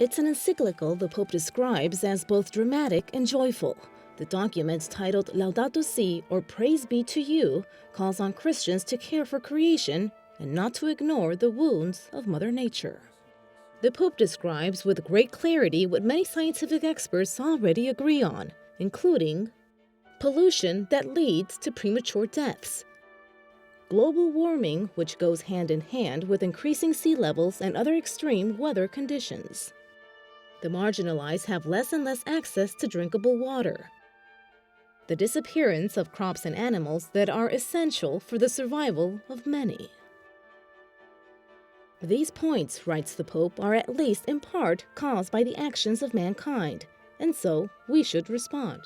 It's an encyclical the Pope describes as both dramatic and joyful. The document, titled Laudato Si, or Praise Be to You, calls on Christians to care for creation and not to ignore the wounds of Mother Nature. The Pope describes with great clarity what many scientific experts already agree on, including pollution that leads to premature deaths, global warming, which goes hand in hand with increasing sea levels and other extreme weather conditions. The marginalized have less and less access to drinkable water, the disappearance of crops and animals that are essential for the survival of many. These points, writes the Pope, are at least in part caused by the actions of mankind, and so we should respond.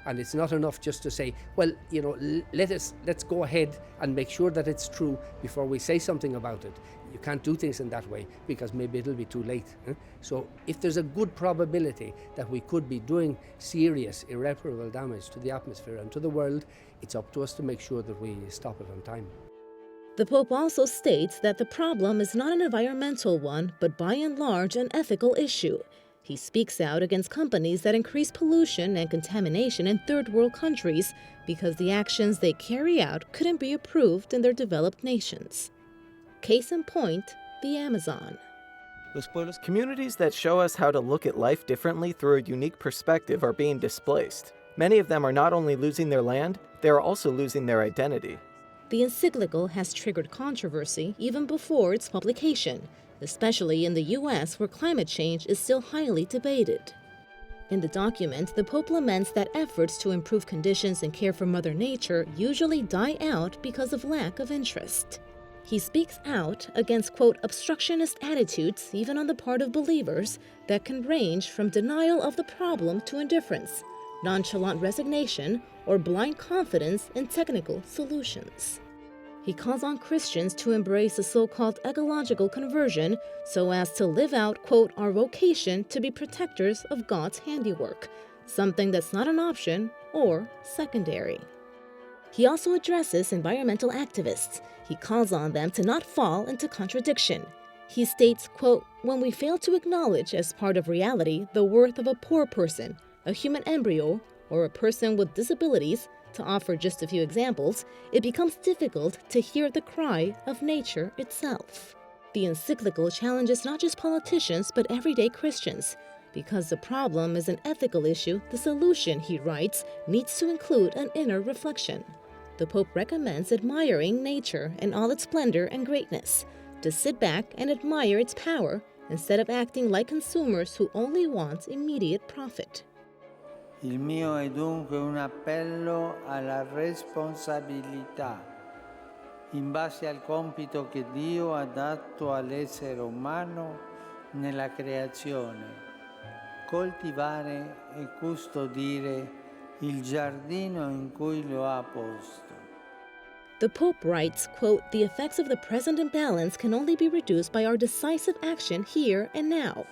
And it's not enough just to say, well, let's go ahead and make sure that it's true before we say something about it. You can't do things in that way because maybe it'll be too late. So if there's a good probability that we could be doing serious, irreparable damage to the atmosphere and to the world, it's up to us to make sure that we stop it on time. The Pope also states that the problem is not an environmental one, but by and large an ethical issue. He speaks out against companies that increase pollution and contamination in third world countries because the actions they carry out couldn't be approved in their developed nations. Case in point, the Amazon. Communities that show us how to look at life differently through a unique perspective are being displaced. Many of them are not only losing their land, they are also losing their identity. The encyclical has triggered controversy even before its publication, especially in the U.S., where climate change is still highly debated. In the document, the Pope laments that efforts to improve conditions and care for Mother Nature usually die out because of lack of interest. He speaks out against, quote, obstructionist attitudes, even on the part of believers, that can range from denial of the problem to indifference, nonchalant resignation, or blind confidence in technical solutions. He calls on Christians to embrace a so-called ecological conversion so as to live out, quote, our vocation to be protectors of God's handiwork, something that's not an option or secondary. He also addresses environmental activists. He calls on them to not fall into contradiction. He states, quote, when we fail to acknowledge as part of reality the worth of a poor person, a human embryo, or a person with disabilities, to offer just a few examples, it becomes difficult to hear the cry of nature itself. The encyclical challenges not just politicians but everyday Christians. Because the problem is an ethical issue, the solution, he writes, needs to include an inner reflection. The Pope recommends admiring nature in all its splendor and greatness, to sit back and admire its power instead of acting like consumers who only want immediate profit. Il mio è dunque un appello alla responsabilità, in base al compito che Dio ha dato all'essere umano nella creazione, coltivare e custodire il giardino in cui lo ha posto. The Pope writes, quote, the effects of the present imbalance can only be reduced by our decisive action here and now.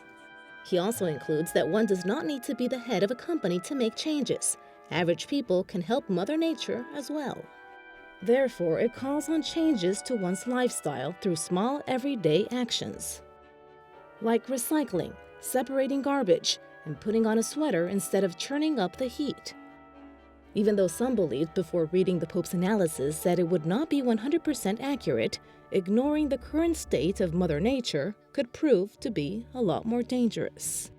He also includes that one does not need to be the head of a company to make changes. Average people can help Mother Nature as well. Therefore, it calls on changes to one's lifestyle through small everyday actions, like recycling, separating garbage, and putting on a sweater instead of turning up the heat. Even though some believed before reading the Pope's analysis that it would not be 100% accurate, ignoring the current state of Mother Nature could prove to be a lot more dangerous.